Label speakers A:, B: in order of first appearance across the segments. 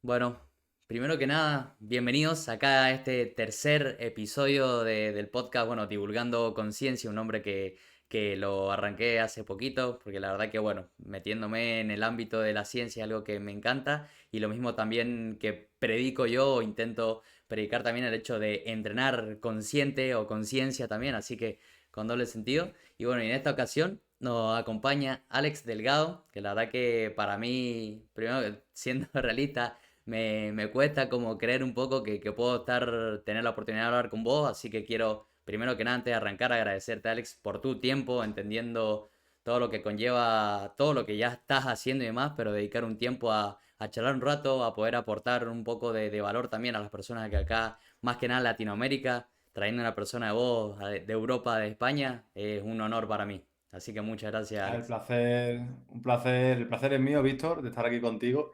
A: Bueno, primero que nada, bienvenidos acá a este tercer episodio del podcast, bueno, Divulgando Conciencia, un nombre que lo arranqué hace poquito, porque la verdad que, bueno, metiéndome en el ámbito de la ciencia es algo que me encanta, y lo mismo también que predico yo, o intento predicar también el hecho de entrenar consciente o conciencia también, así que con doble sentido. Y bueno, y en esta ocasión nos acompaña Alex Delgado, que la verdad que para mí, primero siendo realista, me cuesta como creer un poco que puedo tener la oportunidad de hablar con vos, así que quiero, primero que nada, antes de arrancar, agradecerte, Alex, por tu tiempo, entendiendo todo lo que conlleva, todo lo que ya estás haciendo y demás, pero dedicar un tiempo a charlar un rato, a poder aportar un poco de valor también a las personas que acá, más que nada en Latinoamérica, trayendo una persona de vos, de Europa, de España, es un honor para mí. Así que muchas gracias,
B: El
A: Alex.
B: placer, un placer, el placer es mío, Víctor, de estar aquí contigo.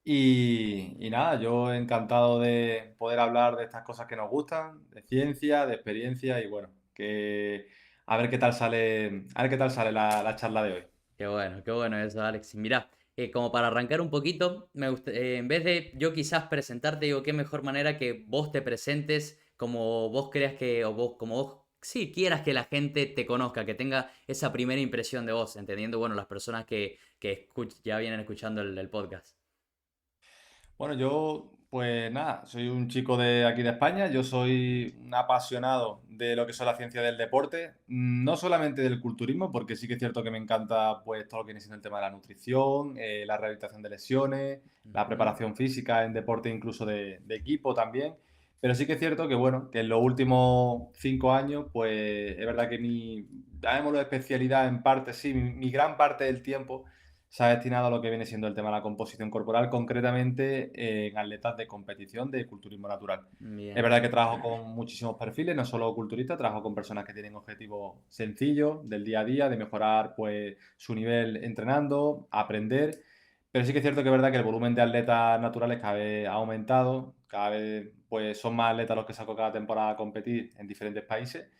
B: Y nada, yo encantado de poder hablar de estas cosas que nos gustan, de ciencia, de experiencia y bueno, que a ver qué tal sale, a ver qué tal sale la charla de hoy.
A: Qué bueno eso, Alex. Y mirá, como para arrancar un poquito, en vez de yo quizás presentarte, digo, qué mejor manera que vos te presentes como vos creas que, o vos, como vos, sí, quieras que la gente te conozca, que tenga esa primera impresión de vos, entendiendo, bueno, las personas que ya vienen escuchando el podcast.
B: Bueno, yo, pues nada, soy un chico de aquí de España, yo soy un apasionado de lo que son la ciencia del deporte, no solamente del culturismo, porque sí que es cierto que me encanta pues todo lo que viene siendo el tema de la nutrición, la rehabilitación de lesiones, la
A: Ujú.
B: preparación física en deporte incluso de equipo también, pero sí que es cierto que bueno, que en los últimos 5 años, pues es verdad que llamémoslo especialidad en parte, sí, mi gran parte del tiempo se ha destinado a lo que viene siendo el tema de la composición corporal, concretamente en atletas de competición de culturismo natural. Es
A: Bien.
B: verdad que trabajo con muchísimos perfiles, no solo culturistas, trabajo con personas que tienen objetivos sencillos del día a día, de mejorar pues, su nivel entrenando, aprender. Pero sí que es cierto que es verdad que el volumen de atletas naturales cada vez ha aumentado, cada vez pues, son más atletas los que saco cada temporada a competir en diferentes países.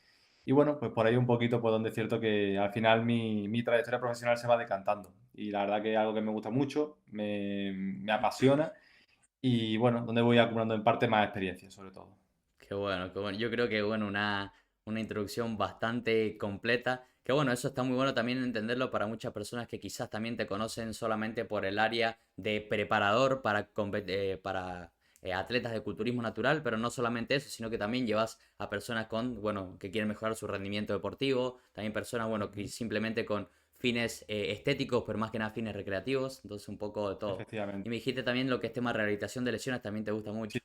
B: Y bueno, pues por ahí un poquito, pues donde es cierto que al final mi trayectoria profesional se va decantando. Y la verdad que es algo que me gusta mucho, me apasiona y bueno, donde voy acumulando en parte más experiencia, sobre todo.
A: Qué bueno, qué bueno. Yo creo que, bueno, una introducción bastante completa. Que bueno, eso está muy bueno también entenderlo para muchas personas que quizás también te conocen solamente por el área de preparador para atletas de culturismo natural, pero no solamente eso, sino que también llevas a personas con, bueno, que quieren mejorar su rendimiento deportivo, también personas, bueno, que
B: Ujú.
A: simplemente con fines estéticos, pero más que nada fines recreativos, entonces un poco de todo. Y
B: Efectivamente.
A: me dijiste también lo que es tema rehabilitación de lesiones, también te gusta
B: Sí,
A: mucho.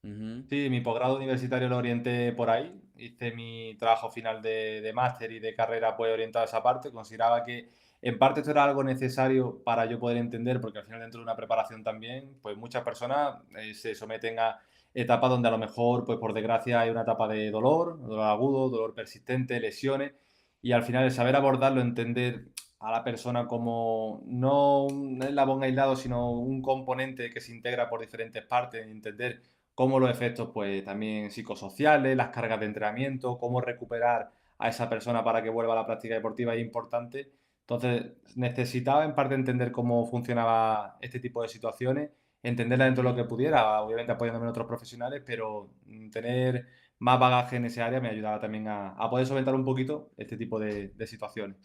A: Ujú.
B: sí, mi posgrado universitario lo orienté por ahí. Hice mi trabajo final de máster y de carrera pues orientado a esa parte. Consideraba que en parte esto era algo necesario para yo poder entender, porque al final dentro de una preparación también, pues muchas personas se someten a etapas donde a lo mejor, pues por desgracia, hay una etapa de dolor agudo, dolor persistente, lesiones, y al final el saber abordarlo, entender a la persona como no un eslabón aislado, sino un componente que se integra por diferentes partes, entender cómo los efectos pues también psicosociales, las cargas de entrenamiento, cómo recuperar a esa persona para que vuelva a la práctica deportiva es importante. Entonces, necesitaba en parte entender cómo funcionaba este tipo de situaciones, entenderla dentro de lo
A: Ujú.
B: que pudiera, obviamente apoyándome en otros profesionales, pero tener más bagaje en ese área me ayudaba también a poder solventar un poquito este tipo de situaciones.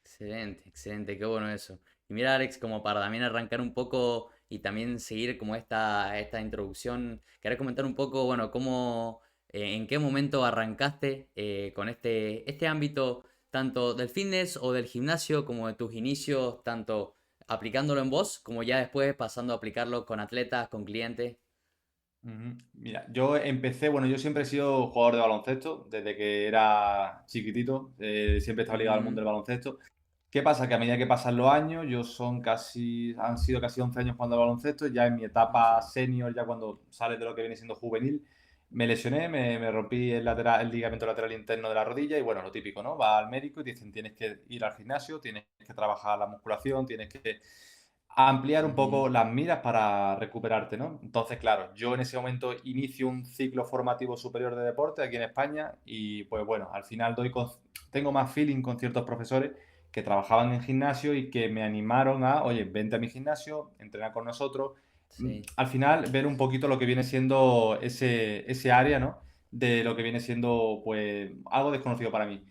A: Excelente, excelente, qué bueno eso. Y mira, Alex, como para también arrancar un poco y también seguir como esta introducción, quería comentar un poco, bueno, en qué momento arrancaste con este ámbito, tanto del fitness o del gimnasio, como de tus inicios, tanto aplicándolo en vos, como ya después pasando a aplicarlo con atletas, con clientes.
B: Ujú. Mira, yo empecé, bueno, yo siempre he sido jugador de baloncesto, desde que era chiquitito, siempre he estado ligado al mundo
A: Ujú.
B: del baloncesto. ¿Qué pasa? Que a medida que pasan los años, han sido casi 11 años jugando al baloncesto, ya en mi etapa
A: 11.
B: senior, ya cuando sales de lo que viene siendo juvenil, me lesioné, me rompí el ligamento lateral interno de la rodilla y bueno, lo típico, ¿no? Vas al médico y te dicen tienes que ir al gimnasio, tienes que trabajar la musculación, tienes que ampliar un
A: Ujú.
B: poco las miras para recuperarte, ¿no? Entonces, claro, yo en ese momento inicio un ciclo formativo superior de deporte aquí en España y pues bueno, al final tengo más feeling con ciertos profesores que trabajaban en gimnasio y que me animaron a, oye, vente a mi gimnasio, entrena con nosotros,
A: Sí.
B: al final ver un poquito lo que viene siendo ese área, ¿no? De lo que viene siendo, pues, algo desconocido para mí.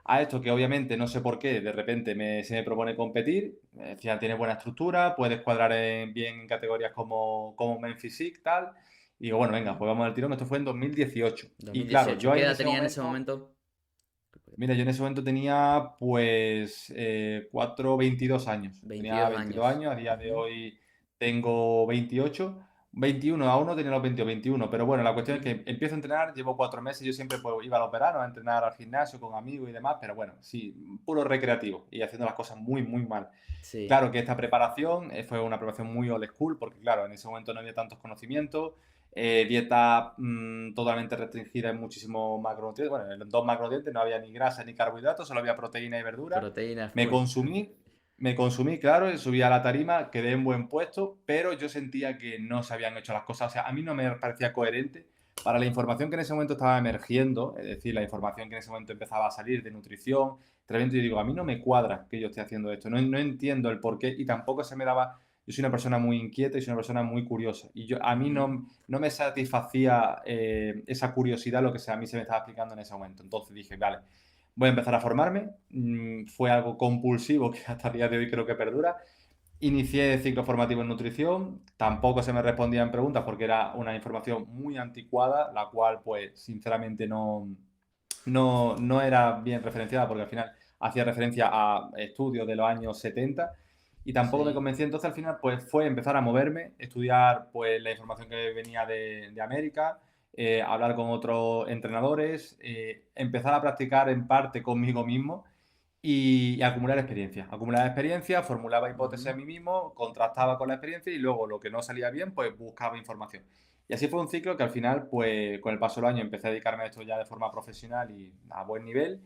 B: A esto que obviamente no sé por qué, de repente se me propone competir, me decían, tienes buena estructura, puedes cuadrar bien en categorías como Men Physique, tal. Y digo, bueno, venga, pues vamos al tirón. Esto fue en 2018. Y claro,
A: 2018.
B: yo
A: ¿Qué
B: ahí en
A: edad
B: ese
A: tenía en ese
B: momento,
A: momento?
B: mira, yo en ese momento tenía pues 22 años. Tenía
A: 22
B: 22
A: años.
B: años, a día de
A: Ujú,
B: hoy tengo 28. 21, aún no tenía los 20 o 21, pero bueno, la cuestión es
A: ujú.
B: que empiezo a entrenar, llevo 4 meses, yo siempre pues, iba a los veranos a entrenar al gimnasio con amigos y demás, pero bueno, sí, puro recreativo y haciendo las cosas muy, muy mal.
A: Sí,
B: Claro que esta preparación fue una preparación muy old school, porque claro, en ese momento no había tantos conocimientos, dieta totalmente restringida en muchísimos macronutrientes, bueno, en los dos macronutrientes no había ni grasa ni carbohidratos, solo había proteína y verdura.
A: proteína
B: Me
A: full.
B: consumí, me consumí, claro, y subí a la tarima, quedé en buen puesto, pero yo sentía que no se habían hecho las cosas, o sea, a mí no me parecía coherente para la información que en ese momento estaba emergiendo, es decir, la información que en ese momento empezaba a salir de nutrición, entrenamiento, y digo, a mí no me cuadra que yo esté haciendo esto, no entiendo el porqué y tampoco se me daba. Yo soy una persona muy inquieta y soy una persona muy curiosa. Y a mí
A: Ujú,
B: no me satisfacía esa curiosidad lo que a mí se me estaba explicando en ese momento. Entonces dije, vale, voy a empezar a formarme. Fue algo compulsivo que hasta el día de hoy creo que perdura. Inicié ciclo formativo en nutrición, tampoco se me respondían preguntas porque era una información muy anticuada, la cual pues sinceramente no era bien referenciada porque al final hacía referencia a estudios de los años 70 y tampoco me
A: sí.
B: convencía. Entonces al final pues fue empezar a moverme, estudiar pues la información que venía de América, hablar con otros entrenadores, empezar a practicar en parte conmigo mismo y acumular experiencia. Acumular experiencia, formulaba hipótesis a
A: Ujú.
B: mí mismo, contrastaba con la experiencia y luego lo que no salía bien, pues buscaba información. Y así fue un ciclo que al final, pues con el paso del año empecé a dedicarme a esto ya de forma profesional y a buen nivel.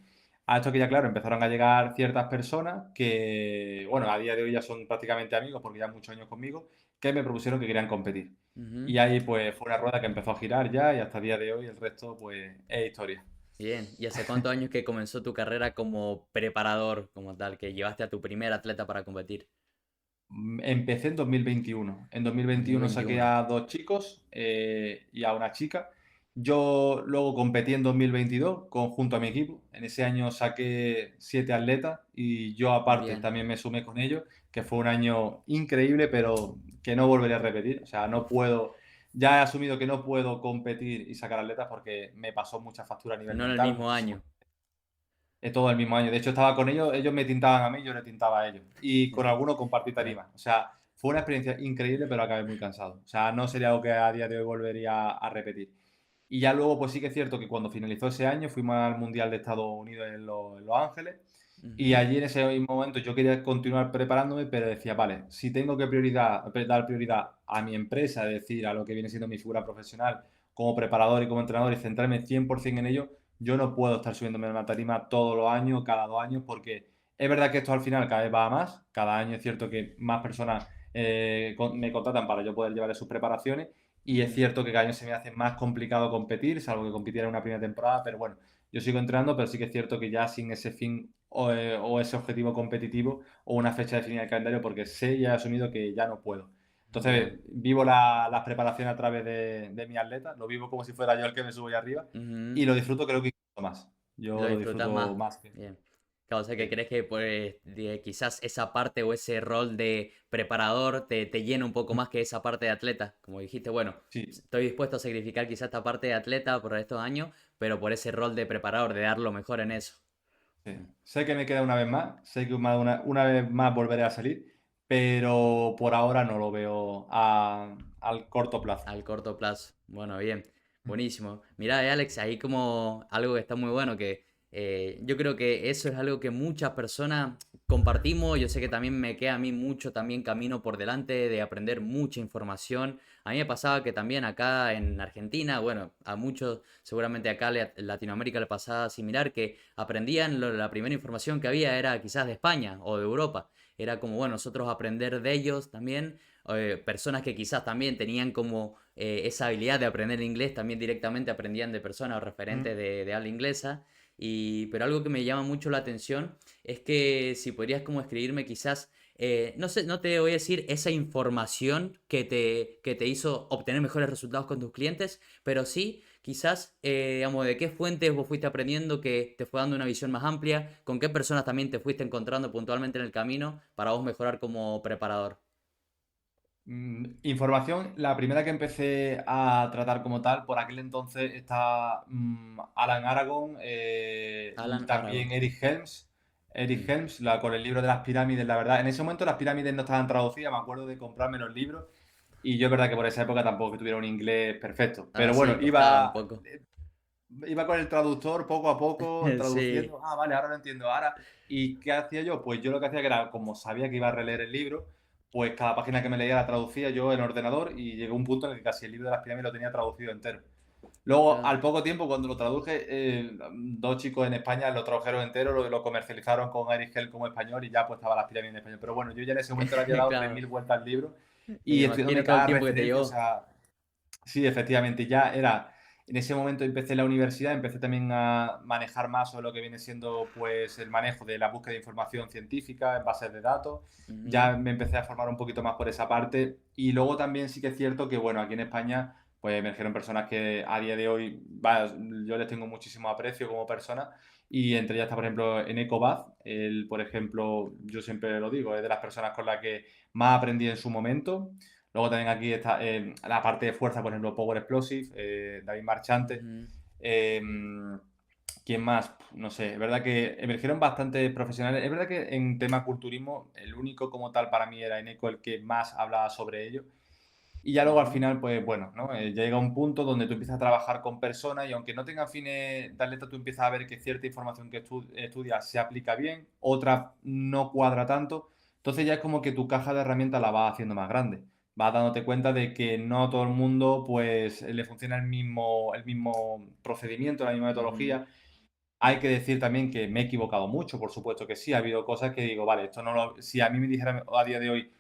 B: A esto que ya, claro, empezaron a llegar ciertas personas que, bueno, a día de hoy ya son prácticamente amigos porque ya han muchos años conmigo, que me propusieron que querían competir.
A: Ujú.
B: Y ahí pues fue una rueda que empezó a girar ya y hasta el día de hoy el resto pues es historia.
A: Bien. ¿Y hace cuántos años que comenzó tu carrera como preparador, como tal, que llevaste a tu primer atleta para competir?
B: Empecé en 2021. En 2021 saqué
A: 2021.
B: a dos chicos y a una chica. Yo luego competí en 2022 junto a mi equipo. En ese año saqué 7 atletas y yo aparte
A: Bien.
B: también me sumé con ellos, que fue un año increíble, pero que no volveré a repetir. O sea, no puedo, ya he asumido que no puedo competir y sacar atletas porque me pasó mucha factura a nivel
A: No en el
B: mental,
A: mismo
B: muchísimo
A: año.
B: todo el mismo año. De hecho, estaba con ellos, ellos me tintaban a mí, yo le tintaba a ellos. Y con algunos compartí
A: Claro.
B: tarima. O sea, fue una experiencia increíble, pero acabé muy cansado. O sea, no sería algo que a día de hoy volvería a repetir. Y ya luego, pues sí que es cierto que cuando finalizó ese año, fuimos al Mundial de Estados Unidos en Los Ángeles. Y
A: Ujú.
B: allí en ese mismo momento yo quería continuar preparándome, pero decía, vale, si tengo que dar prioridad a mi empresa, es decir, a lo que viene siendo mi figura profesional como preparador y como entrenador y centrarme 100% en ello, yo no puedo estar subiéndome a una tarima todos los años, cada 2 años, porque es verdad que esto al final cada vez va a más, cada año es cierto que más personas me contratan para yo poder llevar sus preparaciones y es
A: Ujú.
B: cierto que cada año se me hace más complicado competir, salvo que compitiera en una primera temporada, pero bueno, yo sigo entrenando, pero sí que es cierto que ya sin ese fin o ese objetivo competitivo o una fecha definida del calendario, porque sé y he asumido que ya no puedo.
A: Bien.
B: Entonces, vivo las preparaciones a través de mi atleta, lo vivo como si fuera yo el que me subo ahí arriba
A: Ujú.
B: y lo disfruto, creo que incluso más.
A: Lo
B: Yo lo
A: disfrutas
B: disfruto
A: más.
B: más que.
A: Bien. Claro, o sea, que
B: Sí,
A: crees que pues, quizás esa parte o ese rol de preparador te llena un poco más que esa parte de atleta. Como dijiste, bueno,
B: sí,
A: estoy dispuesto a sacrificar quizás esta parte de atleta por estos años, pero por ese rol de preparador, de dar lo mejor en eso.
B: sí. Sé que me queda una vez más, sé que una vez más volveré a salir, pero por ahora no lo veo al corto plazo.
A: Al corto plazo. Bueno, bien, buenísimo. Mira, Alex, ahí como algo que está muy bueno, que yo creo que eso es algo que muchas personas compartimos. Yo sé que también me queda a mí mucho también camino por delante de aprender mucha información. A mí me pasaba que también acá en Argentina, bueno, a muchos, seguramente acá en Latinoamérica le pasaba similar, que aprendían, la primera información que había era quizás de España o de Europa. Era como, bueno, nosotros aprender de ellos también personas que quizás también tenían como esa habilidad de aprender inglés, también directamente aprendían de personas o referentes
B: Mm.
A: de habla inglesa. Pero algo que me llama mucho la atención es que si podrías como escribirme quizás no sé, no te voy a decir esa información que te hizo obtener mejores resultados con tus clientes, pero sí, quizás, digamos, de qué fuentes vos fuiste aprendiendo que te fue dando una visión más amplia, con qué personas también te fuiste encontrando puntualmente en el camino para vos mejorar como preparador.
B: Información, la primera que empecé a tratar como tal, por aquel entonces está Alan Aragon,
A: Alan
B: también
A: Aragon.
B: Eric Helms. Eric
A: Mm.
B: Helms, con el libro de las pirámides, la verdad. En ese momento las pirámides no estaban traducidas, me acuerdo de comprarme los libros. Y yo es verdad que por esa época tampoco que tuviera un inglés perfecto.
A: Ah,
B: Pero
A: sí,
B: bueno,
A: costaba un poco.
B: iba con el traductor poco a poco,
A: Sí,
B: traduciendo. Ah, vale, ahora lo entiendo. Ahora, ¿y qué hacía yo? Pues yo lo que hacía que era, como sabía que iba a releer el libro, pues cada página que me leía la traducía yo en el ordenador y llegó un punto en el que casi el libro de las pirámides lo tenía traducido entero. Luego,
A: claro.
B: al poco tiempo, cuando lo traduje, dos chicos en España lo tradujeron entero, lo comercializaron con Irish Hell como español y ya pues estaba las pirámides en español. Pero bueno, yo ya en ese momento le había dado
A: Claro.
B: 3.000 vueltas al libro
A: Me
B: y estudiándome
A: imagino todo el
B: cada
A: tiempo que te
B: referencia, o
A: llevó.
B: sea, sí, efectivamente, ya era, en ese momento empecé la universidad, empecé también a manejar más sobre lo que viene siendo pues el manejo de la búsqueda de información científica en bases de datos,
A: Ujú,
B: ya me empecé a formar un poquito más por esa parte y luego también sí que es cierto que bueno, aquí en España pues emergieron personas que a día de hoy yo les tengo muchísimo aprecio como persona y entre ellas está por ejemplo Eneco Baz, él por ejemplo, yo siempre lo digo, es de las personas con las que más aprendí en su momento. Luego también aquí está la parte de fuerza, por ejemplo, Power Explosive, David Marchante.
A: ujú.
B: Eh, ¿Quién más? No sé, es verdad que emergieron bastantes profesionales. Es verdad que en tema culturismo, el único como tal para mí era Eneco el que más hablaba sobre ello. Y ya luego al
A: Ujú,
B: final, pues bueno, ¿no? Ya llega un punto donde tú empiezas a trabajar con personas y aunque no tengan fines de atleta, tú empiezas a ver que cierta información que estudias se aplica bien, otra no cuadra tanto. Entonces ya es como que tu caja de herramientas la vas haciendo más grande. Vas dándote cuenta de que no a todo el mundo pues le funciona el mismo procedimiento, la misma
A: ujú.
B: metodología. Hay que decir también que me he equivocado mucho, por supuesto que sí. Ha habido cosas que digo, vale, esto no lo. Si a mí me dijeran a día de hoy,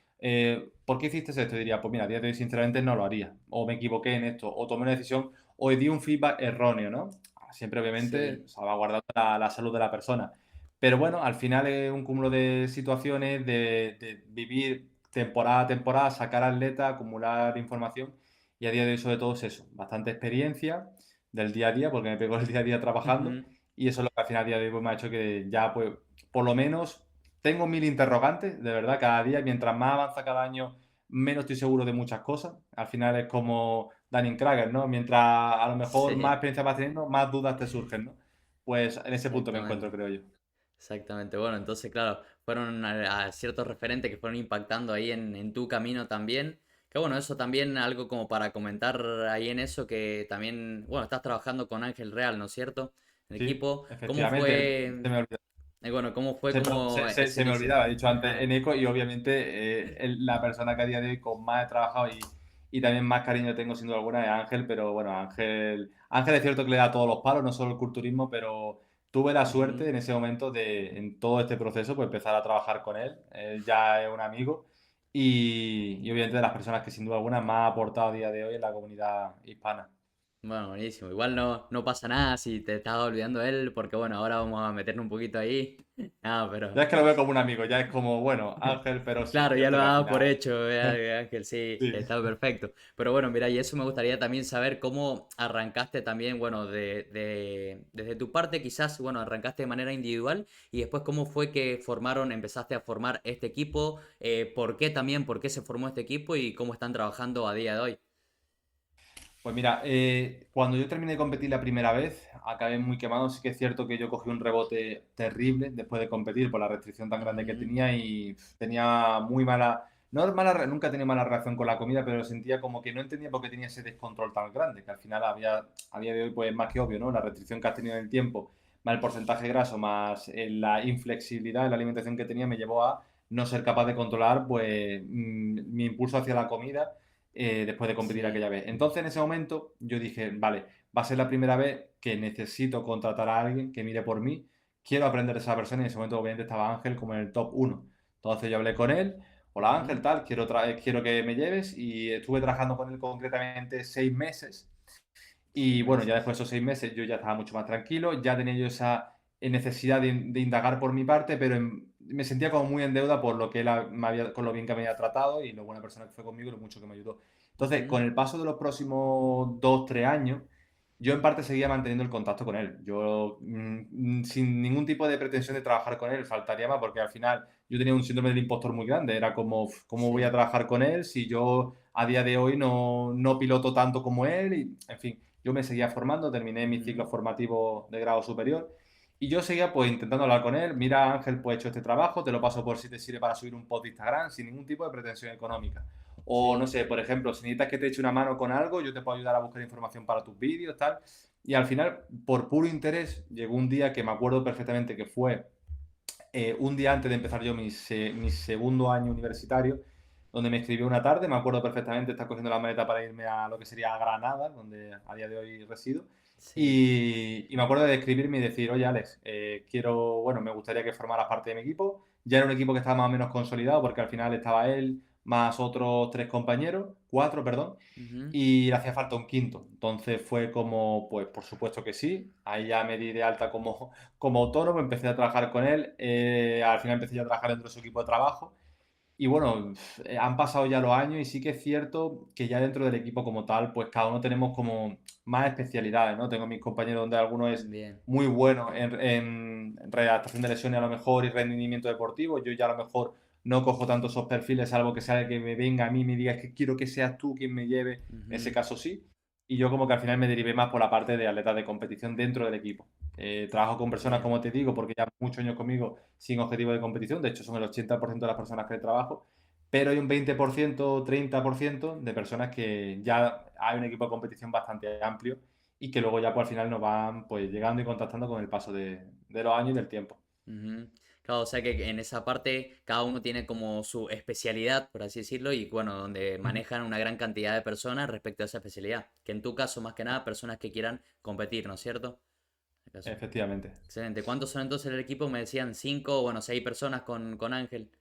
B: ¿por qué hiciste esto? Diría, pues mira, a día de hoy sinceramente no lo haría. O me equivoqué en esto, o tomé una decisión, o di un feedback erróneo, ¿no? Siempre, obviamente,
A: Sí,
B: salvaguardando la salud de la persona. Pero bueno, al final es un cúmulo de situaciones, de vivir temporada a temporada, sacar atletas, acumular información. Y a día de hoy, sobre todo, es eso. Bastante experiencia del día a día, porque me pegó el día a día trabajando
A: ujú.
B: y eso es lo que al final, a día de hoy, pues, me ha hecho que ya, pues, por lo menos tengo mil interrogantes, de verdad, cada día. Mientras más avanza cada año, menos estoy seguro de muchas cosas. Al final es como Danny Krager, ¿no? Mientras a lo mejor más
A: Sí,
B: experiencia vas teniendo, más dudas te surgen, ¿no? Pues en ese punto me encuentro,
A: exactamente.
B: creo yo.
A: Exactamente. Bueno, entonces, claro, fueron a ciertos referentes que fueron impactando ahí en tu camino también. Que bueno, eso también algo como para comentar ahí en eso, que también, bueno, estás trabajando con Ángel Real, ¿no es cierto? En
B: Sí,
A: equipo. ¿Cómo
B: efectivamente,
A: fue?
B: se me olvidó.
A: Bueno, ¿cómo fue
B: Se, perdón,
A: como ese
B: se me
A: inicio?
B: olvidaba, he dicho antes
A: Ah,
B: Eneco y obviamente la persona que a día de hoy con más he trabajado y también más cariño tengo sin duda alguna es Ángel, pero bueno, Ángel es cierto que le da todos los palos, no solo el culturismo, pero tuve la suerte
A: ujú.
B: en ese momento de, en todo este proceso, pues empezar a trabajar con él. Él ya es un amigo y obviamente de las personas que sin duda alguna más ha aportado a día de hoy en la comunidad hispana.
A: Bueno, buenísimo. Igual no pasa nada si te estaba olvidando él, porque bueno, ahora vamos a meternos un poquito ahí. No,
B: Ya
A: pero
B: es que lo veo como un amigo, ya es como, bueno, Ángel, pero sí, es
A: claro, ya
B: cierto
A: lo
B: que al
A: daba por
B: final...
A: hecho, Ángel, sí,
B: Sí.
A: está perfecto. Pero bueno, mira, y eso me gustaría también saber cómo arrancaste también, bueno, desde tu parte quizás, bueno, arrancaste de manera individual y después cómo fue que empezaste a formar este equipo, por qué también, por qué se formó este equipo y cómo están trabajando a día de hoy.
B: Pues mira, cuando yo terminé de competir la primera vez, acabé muy quemado. Sí que es cierto que yo cogí un rebote terrible después de competir por la restricción tan grande que
A: Ujú,
B: tenía y tenía muy mala, no mala, nunca he tenido mala relación con la comida, pero sentía como que no entendía por qué tenía ese descontrol tan grande, que al final había, a día de hoy, pues más que obvio, ¿no? La restricción que has tenido en el tiempo, más el porcentaje graso, más la inflexibilidad en la alimentación que tenía, me llevó a no ser capaz de controlar, pues, mi impulso hacia la comida después de competir
A: sí,
B: aquella vez. Entonces, en ese momento, yo dije, vale, va a ser la primera vez que necesito contratar a alguien que mire por mí, quiero aprender de esa persona y en ese momento, obviamente, estaba Ángel como en el top uno. Entonces, yo hablé con él, hola Ángel,
A: ujú,
B: tal, quiero que me lleves y estuve trabajando con él concretamente 6 meses. Y
A: seis
B: bueno, ya
A: meses.
B: después de esos 6 meses yo ya estaba mucho más tranquilo, ya tenía yo esa necesidad de indagar por mi parte, pero me sentía como muy en deuda por lo que con lo bien que me había tratado y lo buena persona que fue conmigo y lo mucho que me ayudó. Entonces,
A: Ujú.
B: con el paso de los próximos 2, 3 años, yo en parte seguía manteniendo el contacto con él. Yo, sin ningún tipo de pretensión de trabajar con él, faltaría más, porque al final yo tenía un síndrome del impostor muy grande. Era como, ¿cómo voy a
A: Sí.
B: trabajar con él si yo a día de hoy no piloto tanto como él? Y, en fin, yo me seguía formando, terminé mi ciclo
A: Ujú.
B: formativo de grado superior y yo seguía pues intentando hablar con él. Mira, Ángel, pues he hecho este trabajo, te lo paso por si te sirve para subir un post de Instagram sin ningún tipo de pretensión económica. O no
A: Sí.
B: sé, por ejemplo, si necesitas que te eche una mano con algo, yo te puedo ayudar a buscar información para tus vídeos, tal. Y al final, por puro interés, llegó un día que me acuerdo perfectamente que fue un día antes de empezar yo mi segundo año universitario, donde me escribió una tarde, me acuerdo perfectamente, estar cogiendo la maleta para irme a lo que sería Granada, donde a día de hoy resido,
A: Sí.
B: y me acuerdo de escribirme y decir, oye Alex, bueno, me gustaría que formaras parte de mi equipo. Ya era un equipo que estaba más o menos consolidado, porque al final estaba él, más otros 3 compañeros, 4, perdón,
A: Ujú.
B: y le hacía falta un quinto. Entonces fue como, pues por supuesto que sí. Ahí ya me di de alta como autónomo, empecé a trabajar con él. Al final empecé ya a trabajar dentro de su equipo de trabajo. Y bueno, han pasado ya los años y sí que es cierto que ya dentro del equipo como tal, pues cada uno tenemos como más especialidades, ¿no? Tengo mis compañeros donde alguno es
A: Bien.
B: muy bueno en redactación de lesiones a lo mejor y rendimiento deportivo. Yo ya a lo mejor no cojo tanto esos perfiles, salvo que sea el que me venga a mí y me diga que quiero que seas tú quien me lleve. En ese
A: Ujú.
B: caso sí. Y yo como que al final me derivé más por la parte de atletas de competición dentro del equipo. Trabajo con personas,
A: Bien.
B: como te digo, porque ya muchos años conmigo sin objetivo de competición. De hecho, son el 80% de las personas que trabajo. Pero hay un 20%, 30% de personas que ya hay un equipo de competición bastante amplio y que luego ya pues, al final nos van pues, llegando y contactando con el paso de los años y del tiempo.
A: Ujú. Claro, o sea que en esa parte cada uno tiene como su especialidad, por así decirlo, y bueno, donde
B: Ujú.
A: manejan una gran cantidad de personas respecto a esa especialidad. Que en tu caso, más que nada, personas que quieran competir, ¿no es cierto? En caso.
B: Efectivamente.
A: Excelente. ¿Cuántos son entonces el equipo? Me decían cinco, bueno, seis personas con Ángel.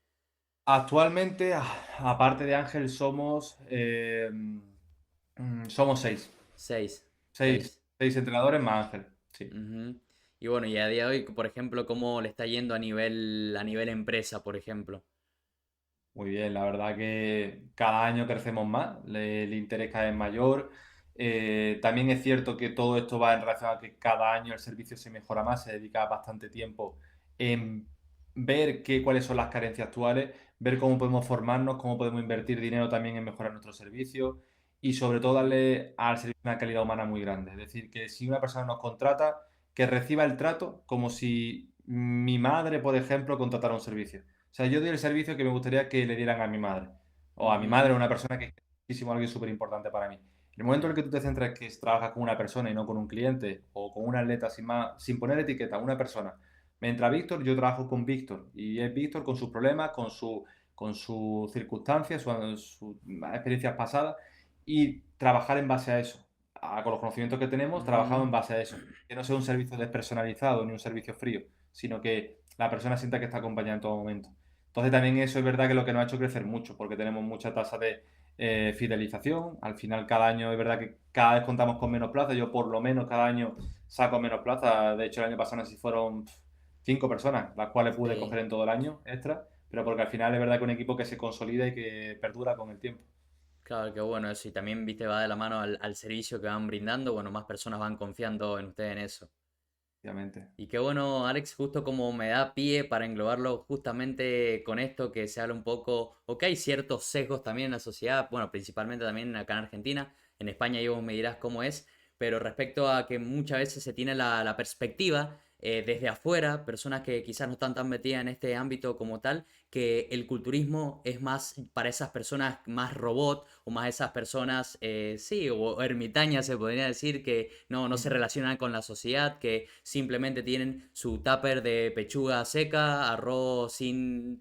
B: Actualmente, aparte de Ángel, somos seis.
A: Seis.
B: Seis,
A: Seis.
B: seis entrenadores más Ángel. Sí.
A: Ujú. Y bueno, y a día de hoy, por ejemplo, ¿cómo le está yendo a nivel empresa, por ejemplo?
B: Muy bien, la verdad que cada año crecemos más, el interés cada vez mayor. También es cierto que todo esto va en relación a que cada año el servicio se mejora más, se dedica bastante tiempo en ver cuáles son las carencias actuales, ver cómo podemos formarnos, cómo podemos invertir dinero también en mejorar nuestros servicios y sobre todo
A: Ujú.
B: darle al servicio una calidad humana muy grande. Es decir, que si una persona nos contrata, que reciba el trato como si mi madre, por ejemplo, contratara un servicio. O sea, yo doy el servicio que me gustaría que le dieran a mi madre. O a mi madre,
A: Ujú.
B: o una persona que es muchísimo, alguien súper importante para mí. En el momento en el que tú te centras que trabajas con una persona y no con un cliente o con un atleta sin más, sin poner etiqueta, una persona. Me entra Víctor, yo trabajo con Víctor. Y es Víctor con sus problemas, con sus circunstancias, sus experiencias pasadas. Y trabajar en base a eso. Con los conocimientos que tenemos, trabajamos
A: Ujú.
B: en base a eso. Que no sea un servicio despersonalizado ni un servicio frío, sino que la persona sienta que está acompañada en todo momento. Entonces también eso es verdad que lo que nos ha hecho crecer mucho, porque tenemos mucha tasa de fidelización. Al final cada año es verdad que cada vez contamos con menos plazas. Yo por lo menos cada año saco menos plazas. De hecho el año pasado no sé si fueron 5 personas, las cuales pude
A: Sí.
B: coger en todo el año extra, pero porque al final es verdad que un equipo que se consolida y que perdura con el tiempo.
A: Claro, que bueno eso. Y también, viste, va de la mano al servicio que van brindando. Bueno, más personas van confiando en ustedes en eso.
B: Obviamente.
A: Y qué bueno, Alex, justo como me da pie para englobarlo justamente con esto que se habla un poco, o que hay ciertos sesgos también en la sociedad, bueno, principalmente también acá en Argentina, en España y vos me dirás cómo es, pero respecto a que muchas veces se tiene la perspectiva desde afuera, personas que quizás no están tan metidas en este ámbito como tal, que el culturismo es más para esas personas más robot o más esas personas, sí, o ermitañas se podría decir, que no se
B: Ujú.
A: relacionan con la sociedad, que simplemente tienen su tupper de pechuga seca, arroz sin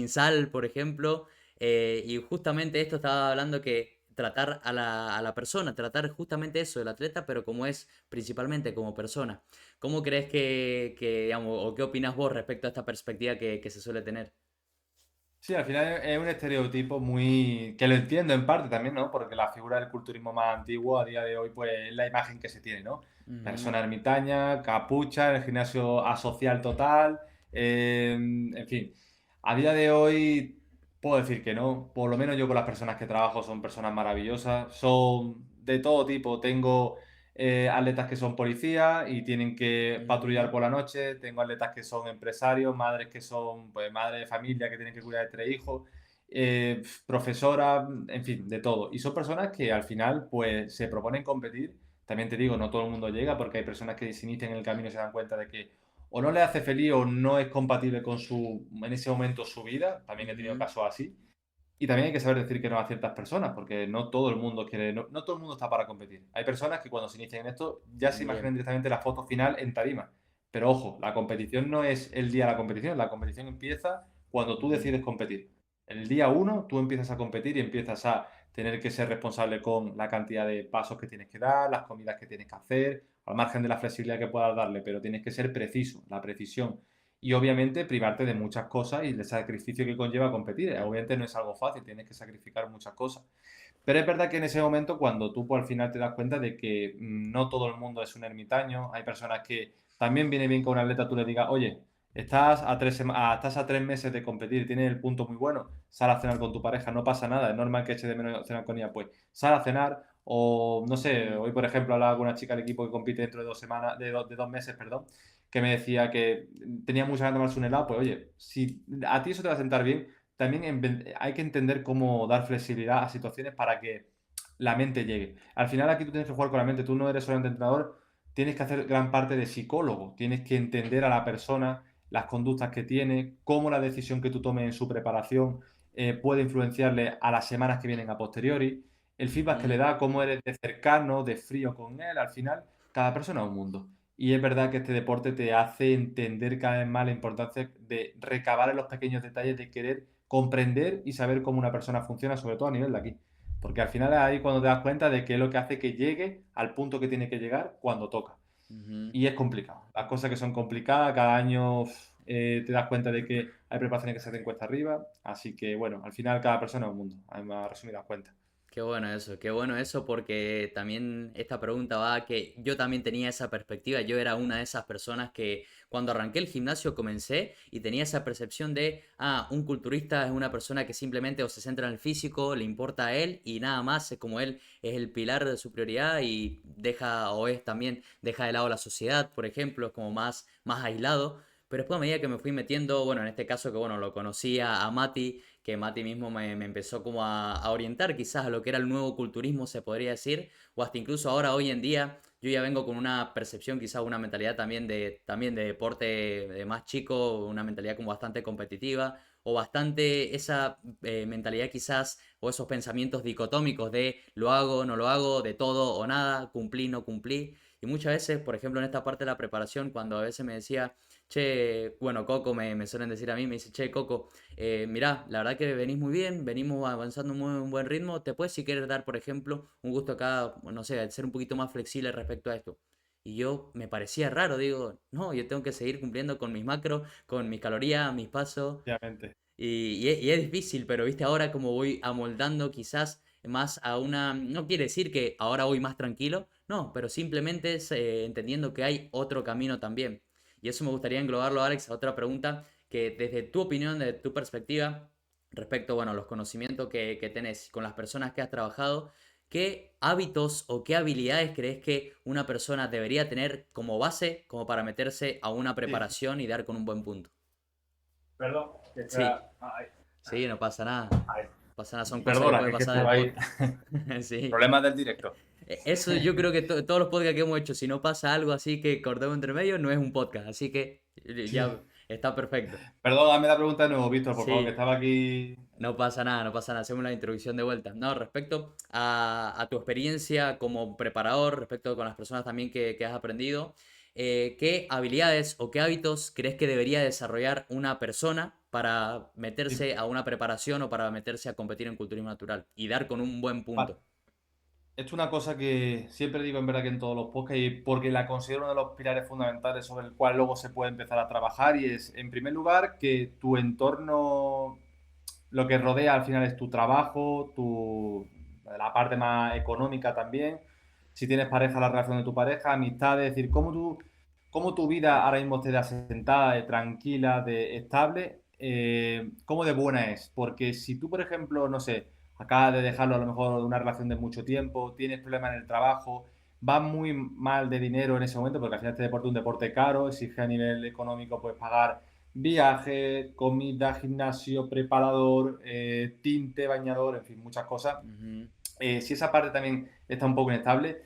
A: sal, por ejemplo. Y justamente esto estaba hablando que tratar a la persona, tratar justamente eso del atleta, pero como es principalmente como persona. ¿Cómo crees digamos, o qué opinas vos respecto a esta perspectiva que se suele tener?
B: Sí, al final es un estereotipo muy... que lo entiendo en parte también, ¿no? Porque la figura del culturismo más antiguo a día de hoy, pues es la imagen que se tiene, ¿no?
A: Ujú.
B: Persona ermitaña, capucha, el gimnasio asocial total, En fin, a día de hoy puedo decir que no. Por lo menos yo con las personas que trabajo son personas maravillosas. Son de todo tipo. Tengo atletas que son policías y tienen que patrullar
A: Ujú.
B: por la noche. Tengo atletas que son empresarios, madres que son pues, madres de familia que tienen que cuidar de 3 hijos. Profesoras, en fin, de todo. Y son personas que al final pues se proponen competir. También te digo, no todo el mundo llega porque hay personas que se inician en el camino y se dan cuenta de que o no le hace feliz o no es compatible con en ese momento su vida. También he tenido
A: Ujú.
B: casos así. Y también hay que saber decir que no a ciertas personas, porque no todo el mundo quiere, no todo el mundo está para competir. Hay personas que cuando se inician en esto ya se
A: Bien.
B: imaginan directamente la foto final en tarima. Pero ojo, la competición no es el día de la competición empieza cuando tú
A: Ujú.
B: decides competir. El día uno tú empiezas a competir y empiezas a tener que ser responsable con la cantidad de pasos que tienes que dar, las comidas que tienes que hacer, al margen de la flexibilidad que puedas darle, pero tienes que ser preciso, la precisión y obviamente privarte de muchas cosas y el sacrificio que conlleva competir. Obviamente no es algo fácil, tienes que sacrificar muchas cosas. Pero es verdad que en ese momento, cuando tú al final te das cuenta de que no todo el mundo es un ermitaño, hay personas que también viene bien que un atleta tú le digas, oye, estás a 3 meses de competir, tienes el punto muy bueno, sal a cenar con tu pareja, no pasa nada, es normal que eche de menos cenar con ella, pues sal a cenar o no sé,
A: Ujú.
B: hoy por ejemplo hablaba con una chica del equipo que compite dentro de 2 semanas, de 2 meses, perdón, que me decía que tenía muchas ganas de tomarse un helado, pues oye, si a ti eso te va a sentar bien, también hay que entender cómo dar flexibilidad a situaciones para que la mente llegue. Al final aquí tú tienes que jugar con la mente, tú no eres solamente entrenador, tienes que hacer gran parte de psicólogo, tienes que entender a la persona, las conductas que tiene, cómo la decisión que tú tomes en su preparación puede influenciarle a las semanas que vienen a posteriori, el feedback que le
A: Ujú.
B: da, cómo eres de cercano, de frío con él, al final cada persona es un mundo. Y es verdad que este deporte te hace entender cada vez más la importancia de recabar en los pequeños detalles, de querer comprender y saber cómo una persona funciona, sobre todo a nivel de aquí. Porque al final es ahí cuando te das cuenta de qué es lo que hace que llegue al punto que tiene que llegar cuando toca.
A: Ujú.
B: Y es complicado. Las cosas que son complicadas, cada año te das cuenta de que hay preparaciones que se hacen cuesta arriba. Así que bueno, al final cada persona es un mundo, a resumidas cuentas.
A: Qué bueno eso, porque también esta pregunta va a que yo también tenía esa perspectiva, yo era una de esas personas que cuando arranqué el gimnasio comencé y tenía esa percepción de, un culturista es una persona que simplemente o se centra en el físico, le importa a él y nada más, es como él es el pilar de su prioridad y deja o es también, deja de lado la sociedad, por ejemplo, es como más aislado. Pero después a medida que me fui metiendo, bueno, en este caso que bueno, lo conocía a Mati, que Mati mismo me empezó como a orientar quizás a lo que era el nuevo culturismo, se podría decir, o hasta incluso ahora, hoy en día, yo ya vengo con una percepción, quizás una mentalidad también de deporte de más chico, una mentalidad como bastante competitiva, o bastante esa mentalidad quizás, o esos pensamientos dicotómicos de lo hago, no lo hago, de todo o nada, cumplí, no cumplí. Y muchas veces, por ejemplo, en esta parte de la preparación, cuando a veces me decía, che, bueno, Coco me suelen decir a mí, me dice, che, Coco, mirá, la verdad que venís muy bien, venimos avanzando muy un buen ritmo. Te puedes, si quieres, dar, por ejemplo, un gusto acá, no sé, ser un poquito más flexible respecto a esto. Y yo me parecía raro, digo, no, yo tengo que seguir cumpliendo con mis macros, con mis calorías, mis pasos.
B: Obviamente.
A: Y es difícil, pero viste, ahora como voy amoldando quizás más a una... No quiere decir que ahora voy más tranquilo, no, pero simplemente es, entendiendo que hay otro camino también. Y eso me gustaría englobarlo, Alex, a otra pregunta, que desde tu opinión, desde tu perspectiva, respecto, bueno, a los conocimientos que tenés con las personas que has trabajado, ¿qué hábitos o qué habilidades crees que una persona debería tener como base como para meterse a una
B: Sí,
A: preparación y dar con un buen punto?
B: perdón, que
A: Sí.
B: sea. Ay,
A: Sí, no pasa nada. No
B: ay.
A: pasa nada, son cosas que
B: Perdona, que
A: pueden
B: es que
A: pasar en el
B: estaba ahí.
A: podcast. Sí.
B: Problemas del directo.
A: Eso yo creo que todos los podcasts que hemos hecho, si no pasa algo así que cortemos entre medio, no es un podcast. Así que
B: Sí.
A: ya está perfecto.
B: Perdón, dame la pregunta de nuevo, Víctor, por favor, que
A: Sí,
B: estaba aquí.
A: no pasa nada, no pasa nada. Hacemos la introducción de vuelta. No, respecto a tu experiencia como preparador, respecto con las personas también que has aprendido, ¿qué habilidades o qué hábitos crees que debería desarrollar una persona para
B: Sí.
A: meterse a una preparación o para meterse a competir en culturismo natural y dar con un buen
B: Vale.
A: punto?
B: Esto es una cosa que siempre digo en verdad que en todos los podcasts, y porque la considero uno de los pilares fundamentales sobre el cual luego se puede empezar a trabajar, y es, en primer lugar, que tu entorno, lo que rodea al final es tu trabajo, la parte más económica también, si tienes pareja, la relación de tu pareja, amistades, es decir, cómo tú cómo tu vida ahora mismo esté de asentada, de tranquila, de estable, cómo de buena es. Porque si tú, por ejemplo, no sé, acabas de dejarlo a lo mejor de una relación de mucho tiempo, tienes problemas en el trabajo, vas muy mal de dinero en ese momento, porque al final este deporte es un deporte caro, exige a nivel económico pues pagar viaje, comida, gimnasio, preparador, tinte, bañador, en fin, muchas cosas.
A: Ujú.
B: Si esa parte también está un poco inestable,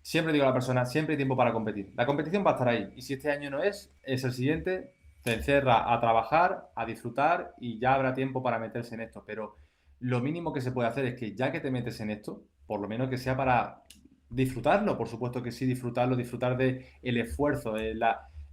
B: siempre digo a la persona, siempre hay tiempo para competir. La competición va a estar ahí. Y si este año no es el siguiente, te encierra a trabajar, a disfrutar y ya habrá tiempo para meterse en esto. Pero lo mínimo que se puede hacer es que ya que te metes en esto, por lo menos que sea para disfrutarlo, por supuesto que sí, disfrutarlo, disfrutar de el esfuerzo,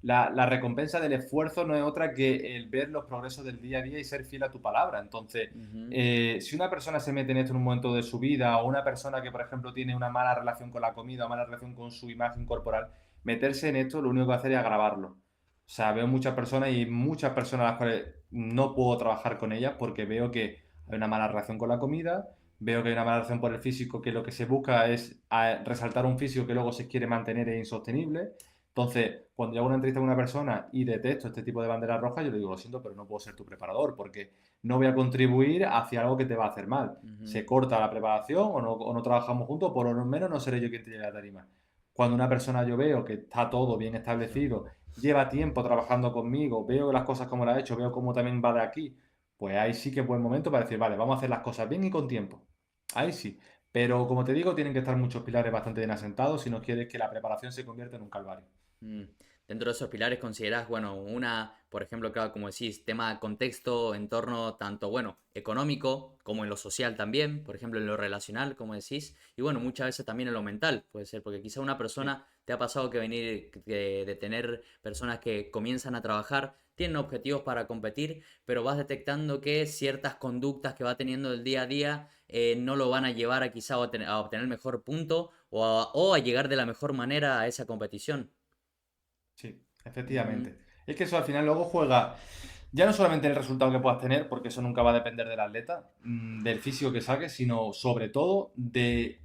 B: la recompensa del esfuerzo no es otra que el ver los progresos del día a día y ser fiel a tu palabra. Entonces,
A: Ujú.
B: si una persona se mete en esto en un momento de su vida o una persona que, por ejemplo, tiene una mala relación con la comida o mala relación con su imagen corporal, meterse en esto lo único que va a hacer es agravarlo. O sea, veo muchas personas y muchas personas a las cuales no puedo trabajar con ellas porque veo que hay una mala relación con la comida, veo que hay una mala relación por el físico, que lo que se busca es resaltar un físico que luego se quiere mantener e insostenible. Entonces, cuando yo hago una entrevista con una persona y detesto este tipo de banderas rojas, yo le digo, lo siento, pero no puedo ser tu preparador porque no voy a contribuir hacia algo que te va a hacer mal.
A: Ujú.
B: Se corta la preparación o no trabajamos juntos, por lo menos no seré yo quien te lleve la tarima. Cuando una persona yo veo que está todo bien
A: Claro.
B: establecido, lleva tiempo trabajando conmigo, veo las cosas como las ha hecho, veo cómo también va de aquí, pues ahí sí que es buen momento para decir, vale, vamos a hacer las cosas bien y con tiempo. Ahí sí. Pero como te digo, tienen que estar muchos pilares bastante bien asentados si no quieres que la preparación se convierta en un calvario.
A: Mm. Dentro de esos pilares considerás, bueno, una, por ejemplo, claro, como decís, tema contexto, entorno tanto, bueno, económico como en lo social también, por ejemplo, en lo relacional, como decís, y bueno, muchas veces también en lo mental, puede ser, porque quizá una
B: Sí.
A: persona te ha pasado que venir de tener personas que comienzan a trabajar, tienen objetivos para competir, pero vas detectando que ciertas conductas que va teniendo el día a día no lo van a llevar a quizá a obtener el mejor punto o a llegar de la mejor manera a esa competición.
B: Sí,
A: Ujú.
B: efectivamente. Es que eso al final luego juega ya no solamente el resultado que puedas tener, porque eso nunca va a depender del atleta, del físico que saques, sino sobre todo de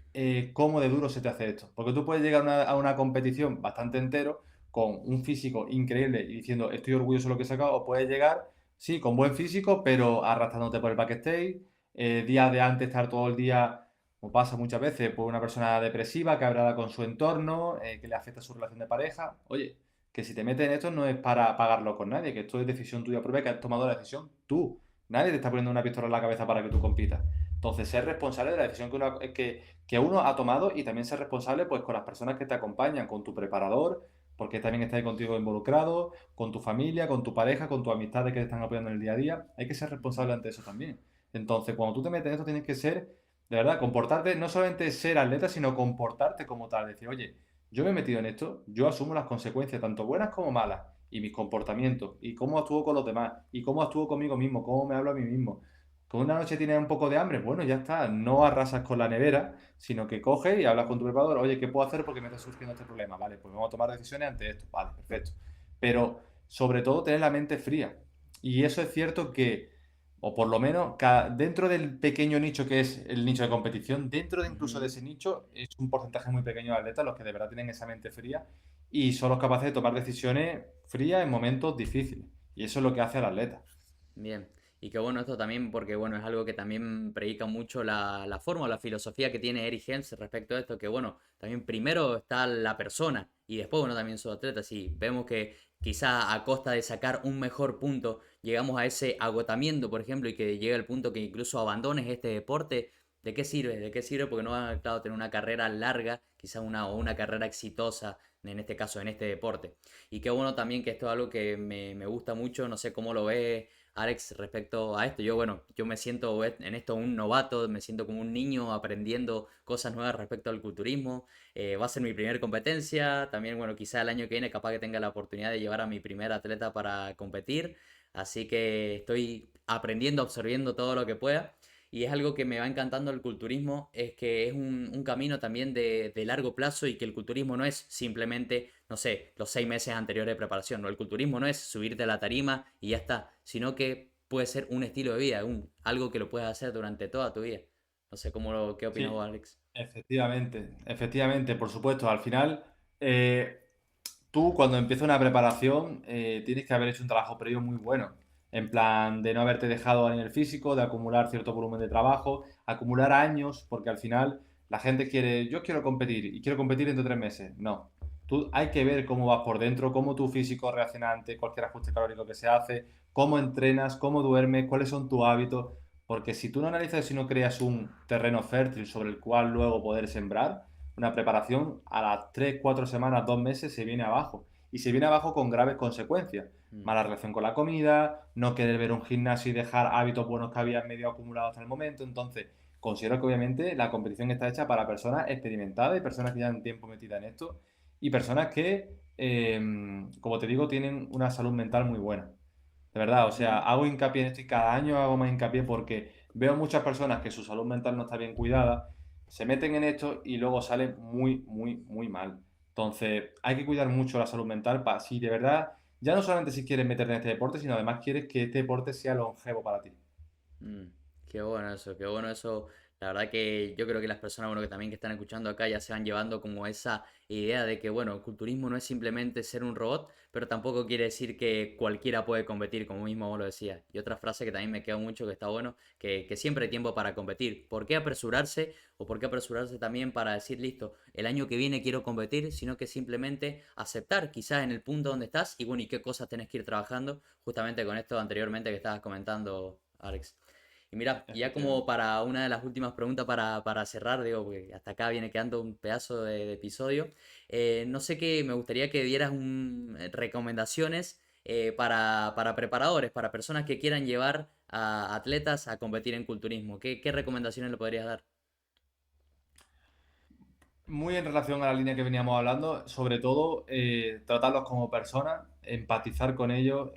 B: cómo de duro se te hace esto. Porque tú puedes llegar a una competición bastante entero, con un físico increíble y diciendo estoy orgulloso de lo que he sacado, o puedes llegar, sí, con buen físico, pero arrastrándote por el backstage, días de antes estar todo el día, como pasa muchas veces, pues una persona depresiva, cabreada con su entorno, que le afecta su relación de pareja. Oye, que si te metes en esto no es para pagarlo con nadie, que esto es decisión tuya propia, que has tomado la decisión tú. Nadie te está poniendo una pistola en la cabeza para que tú compitas. Entonces, ser responsable de la decisión que uno ha tomado y también ser responsable pues con las personas que te acompañan, con tu preparador, porque también está ahí contigo involucrado, con tu familia, con tu pareja, con tus amistades que te están apoyando en el día a día. Hay que ser responsable ante eso también. Entonces, cuando tú te metes en esto, tienes que ser, de verdad, comportarte, no solamente ser atleta, sino comportarte como tal. Decir, oye, yo me he metido en esto, yo asumo las consecuencias, tanto buenas como malas, y mis comportamientos, y cómo actúo con los demás, y cómo actúo conmigo mismo, cómo me hablo a mí mismo. Con una noche tienes un poco de hambre, bueno, ya está, no arrasas con la nevera, sino que coges y hablas con tu preparador, oye, ¿qué puedo hacer porque me está surgiendo este problema? Vale, pues vamos a tomar decisiones ante esto, vale, perfecto. Pero sobre todo tener la mente fría. Y eso es cierto que, o por lo menos dentro del pequeño nicho que es el nicho de competición, dentro de incluso de
A: Ujú.
B: ese nicho, es un porcentaje muy pequeño de atletas los que de verdad tienen esa mente fría y son los capaces de tomar decisiones frías en momentos difíciles. Y eso es lo que hace al atleta.
A: Bien. Y qué bueno esto también, porque bueno, es algo que también predica mucho la forma o la filosofía que tiene Eric Helms respecto a esto, que bueno, también primero está la persona y después, bueno, también su atleta. Si vemos que quizá a costa de sacar un mejor punto, llegamos a ese agotamiento, por ejemplo, y que llega el punto que incluso abandones este deporte, ¿de qué sirve? ¿De qué sirve? Porque no va a, claro, tener una carrera larga, quizá una, o una carrera exitosa, en este caso, en este deporte. Y qué bueno también que esto es algo que me gusta mucho, no sé cómo lo ves Alex, respecto a esto. Yo, bueno, yo me siento en esto un novato, me siento como un niño aprendiendo cosas nuevas respecto al culturismo. Va a ser mi primera competencia. También, bueno, quizá el año que viene capaz que tenga la oportunidad de llevar a mi primer atleta para competir. Así que estoy aprendiendo, absorbiendo todo lo que pueda. Y es algo que me va encantando el culturismo, es que es un camino también de largo plazo y que el culturismo no es simplemente, no sé, los 6 meses anteriores de preparación. No, el culturismo no es subirte a la tarima y ya está, sino que puede ser un estilo de vida, algo que lo puedes hacer durante toda tu vida. No sé qué opinas vos,
B: Sí,
A: Alex.
B: efectivamente, efectivamente, por supuesto. Al final, eh, tú cuando empieza una preparación tienes que haber hecho un trabajo previo muy bueno. En plan, de no haberte dejado a nivel físico, de acumular cierto volumen de trabajo, acumular años, porque al final la gente quiere, yo quiero competir y quiero competir dentro de 3 meses. No. Tú hay que ver cómo vas por dentro, cómo tu físico reacciona ante cualquier ajuste calórico que se hace, cómo entrenas, cómo duermes, cuáles son tus hábitos. Porque si tú no analizas y no creas un terreno fértil sobre el cual luego poder sembrar, una preparación a las 3 4 semanas, 2 meses se viene abajo. Y se viene abajo con graves consecuencias.
A: Mm,
B: Mala relación con la comida, no querer ver un gimnasio y dejar hábitos buenos que habías medio acumulados hasta el momento. Entonces, considero que obviamente la competición está hecha para personas experimentadas y personas que ya han tiempo metidas en esto y personas que, como te digo, tienen una salud mental muy buena. De verdad, o sea, hago hincapié en esto y cada año hago más hincapié porque veo muchas personas que su salud mental no está bien cuidada, se meten en esto y luego salen muy, muy, muy mal. Entonces, hay que cuidar mucho la salud mental para si de verdad, ya no solamente si quieres meterte en este deporte, sino además quieres que este deporte sea longevo para ti.
A: mm, qué bueno eso, qué bueno eso. La verdad que yo creo que las personas, bueno, que también que están escuchando acá ya se van llevando como esa idea de que, bueno, el culturismo no es simplemente ser un robot, pero tampoco quiere decir que cualquiera puede competir, como mismo vos lo decías. Y otra frase que también me queda mucho, que está bueno, que siempre hay tiempo para competir. ¿Por qué apresurarse? O por qué apresurarse también para decir, listo, el año que viene quiero competir, sino que simplemente aceptar quizás en el punto donde estás y bueno, y qué cosas tenés que ir trabajando, justamente con esto anteriormente que estabas comentando, Alex. Y mira, ya como
B: Efectivamente.
A: para una de las últimas preguntas para cerrar, digo, porque hasta acá viene quedando un pedazo de episodio, no sé qué, me gustaría que dieras recomendaciones para preparadores, para personas que quieran llevar a atletas a competir en culturismo. ¿Qué recomendaciones le podrías dar?
B: Muy en relación a la línea que veníamos hablando, sobre todo tratarlos como personas, empatizar con ellos.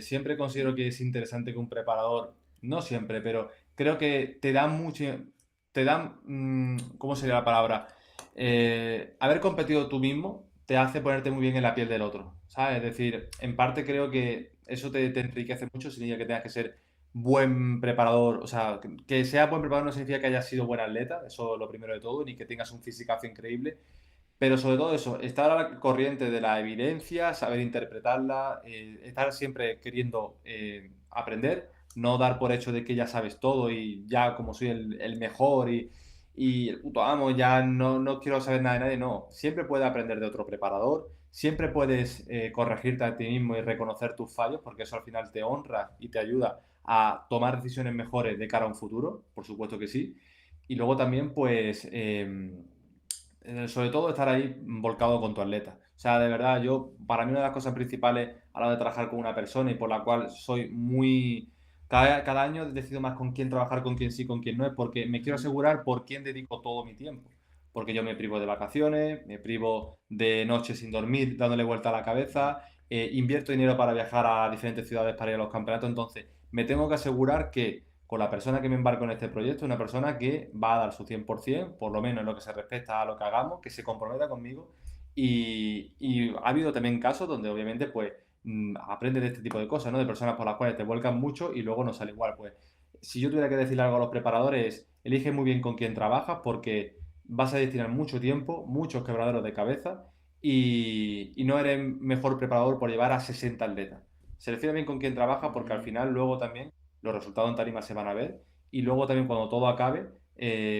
B: Siempre considero que es interesante que un preparador, no siempre, pero creo que te dan mucho, te dan, ¿cómo sería la palabra? Haber competido tú mismo te hace ponerte muy bien en la piel del otro, ¿sabes? Es decir, en parte creo que eso te enriquece mucho, sin que tengas que ser buen preparador, o sea, que sea buen preparador no significa que hayas sido buen atleta, eso es lo primero de todo, ni que tengas un fisicazo increíble, pero sobre todo eso, estar a la corriente de la evidencia, saber interpretarla, estar siempre queriendo aprender, no dar por hecho de que ya sabes todo y ya como soy el mejor y el puto amo, ya no quiero saber nada de nadie, no, siempre puedes aprender de otro preparador. Siempre puedes corregirte a ti mismo y reconocer tus fallos, porque eso al final te honra y te ayuda a tomar decisiones mejores de cara a un futuro, por supuesto que sí. Y luego también, pues, sobre todo estar ahí volcado con tu atleta. O sea, de verdad, para mí una de las cosas principales a la hora de trabajar con una persona y por la cual soy muy... Cada año decido más con quién trabajar, con quién sí, con quién no, es porque me quiero
A: Ujú.
B: asegurar por quién dedico todo mi tiempo. Porque yo me privo de vacaciones, me privo de noches sin dormir, dándole vuelta a la cabeza, invierto dinero para viajar a diferentes ciudades para ir a los campeonatos, entonces me tengo que asegurar que con la persona que me embarco en este proyecto, una persona que va a dar su 100%, por lo menos en lo que se respecta a lo que hagamos, que se comprometa conmigo. Y ha habido también casos donde obviamente pues aprendes de este tipo de cosas, ¿no? De personas por las cuales te vuelcan mucho y luego no sale igual. Pues si yo tuviera que decirle algo a los preparadores, elige muy bien con quién trabajas porque vas a destinar mucho tiempo, muchos quebraderos de cabeza y no eres mejor preparador por llevar a 60 atletas. Selecciona bien con quién trabajas porque al
A: Mm,
B: final luego también los resultados en tarima se van a ver y luego también cuando todo acabe,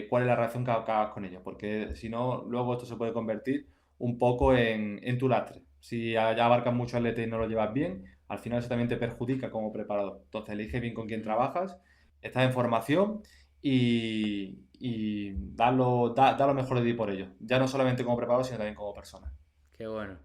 B: cuál es la reacción que hagas con ellos, porque si no, luego esto se puede convertir un poco en tu lastre. Si ya abarcas mucho atleta y no lo llevas bien, al final eso también te perjudica como preparador. Entonces elige bien con quién
A: ujú.
B: trabajas, estás en formación y da lo mejor de ti por ello. Ya no solamente como preparador, sino también como persona.
A: Qué bueno.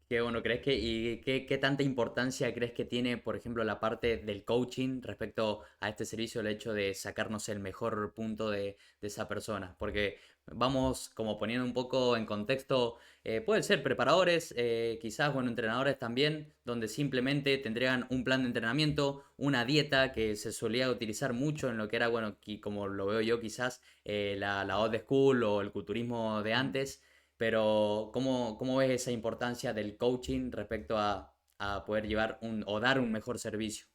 A: Qué bueno, ¿crees que y qué tanta importancia crees que tiene, por ejemplo, la parte del coaching respecto a este servicio, el hecho de sacarnos el mejor punto de esa persona? Porque vamos como poniendo un poco en contexto, pueden ser preparadores, quizás, bueno, entrenadores también, donde simplemente tendrían un plan de entrenamiento, una dieta que se solía utilizar mucho en lo que era, bueno, como lo veo yo quizás, la old school o el culturismo de
B: Ujú.
A: antes. Pero, ¿cómo ves esa importancia del coaching respecto a poder llevar o dar un mejor servicio?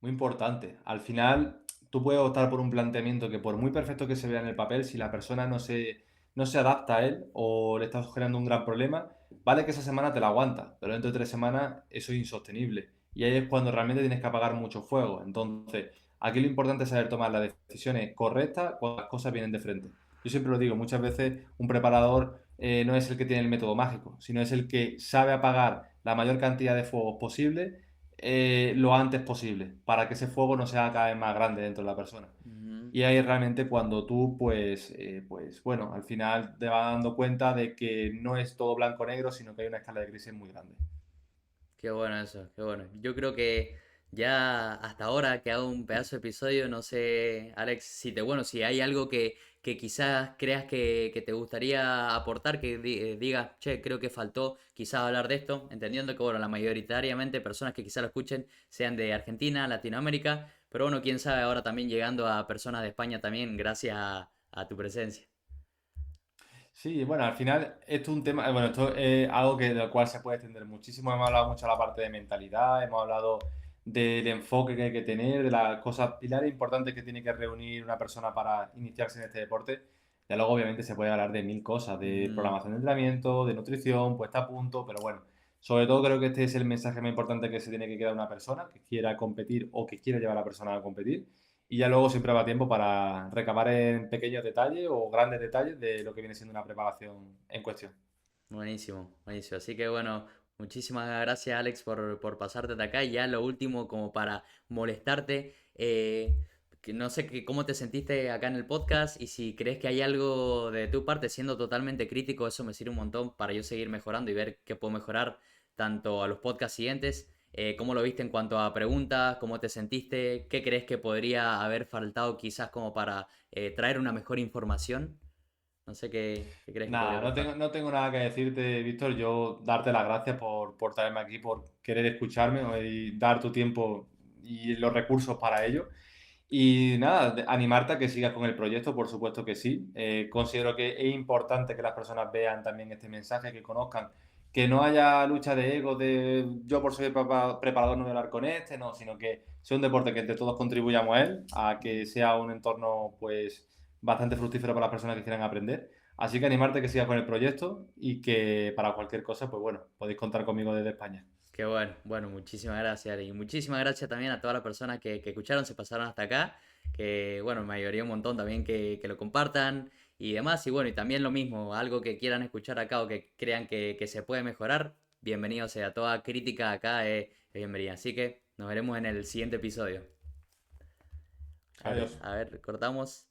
B: Muy importante. Al final, tú puedes optar por un planteamiento que por muy perfecto que se vea en el papel, si la persona no se adapta a él o le está generando un gran problema, vale que esa semana te la aguantas, pero dentro de 3 semanas eso es insostenible. Y ahí es cuando realmente tienes que apagar mucho fuego. Entonces, aquí lo importante es saber tomar las decisiones correctas cuando las cosas vienen de frente. Yo siempre lo digo, muchas veces un preparador no es el que tiene el método mágico, sino es el que sabe apagar la mayor cantidad de fuegos posible lo antes posible, para que ese fuego no sea cada vez más grande dentro de la persona.
A: Ujú.
B: Y ahí realmente cuando tú, pues bueno, al final te vas dando cuenta de que no es todo blanco-negro, sino que hay una escala de grises muy grande.
A: Qué bueno eso, qué bueno. Yo creo que ya hasta ahora que hago un pedazo de episodio, no sé, Alex, si te, bueno, si hay algo que quizás creas que te gustaría aportar, que digas, che, creo que faltó quizás hablar de esto, entendiendo que, bueno, la mayoritariamente personas que quizás lo escuchen sean de Argentina, Latinoamérica, pero bueno, quién sabe ahora también llegando a personas de España también gracias a tu presencia.
B: Sí, bueno, al final esto es un tema, bueno, esto es algo que, de lo cual se puede extender muchísimo. Hemos hablado mucho de la parte de mentalidad, hemos hablado del enfoque que hay que tener, de las cosas pilares importantes que tiene que reunir una persona para iniciarse en este deporte. Ya luego, obviamente, se puede hablar de mil cosas, de
A: Ujú.
B: programación de entrenamiento, de nutrición, puesta a punto, pero bueno, sobre todo creo que este es el mensaje más importante que se tiene que quedar una persona que quiera competir o que quiera llevar a la persona a competir. Y ya luego siempre va tiempo para recabar en pequeños detalles o grandes detalles de lo que viene siendo una preparación en cuestión.
A: Buenísimo, buenísimo. Así que bueno, muchísimas gracias Alex por pasarte de acá. Y ya lo último, como para molestarte, que no sé cómo te sentiste acá en el podcast y si crees que hay algo de tu parte siendo totalmente crítico, eso me sirve un montón para yo seguir mejorando y ver qué puedo mejorar tanto a los podcasts siguientes. ¿Cómo lo viste en cuanto a preguntas? ¿Cómo te sentiste? ¿Qué crees que podría haber faltado quizás como para traer una mejor información? No sé qué crees que podría
B: Nada,
A: aportar.
B: no tengo nada que decirte, Víctor. Yo darte las gracias por traerme aquí, por querer escucharme, ¿no? Y dar tu tiempo y los recursos para ello. Y nada, animarte a que sigas con el proyecto, por supuesto que sí. Considero que es importante que las personas vean también este mensaje, que conozcan, que no haya lucha de ego, de yo por ser preparador no voy a hablar con este, no, sino que sea un deporte que entre todos contribuyamos a él, a que sea un entorno pues bastante fructífero para las personas que quieran aprender. Así que animarte a que sigas con el proyecto y que para cualquier cosa, pues bueno, podéis contar conmigo desde España.
A: Qué bueno, bueno, muchísimas gracias. Y muchísimas gracias también a todas las personas que escucharon, se pasaron hasta acá. Que bueno, me ayudaría un montón también que lo compartan y demás. Y bueno, y también lo mismo, algo que quieran escuchar acá o que crean que se puede mejorar, bienvenido sea. Toda crítica acá es bienvenida. Así que nos veremos en el siguiente episodio.
B: Adiós.
A: A ver, cortamos.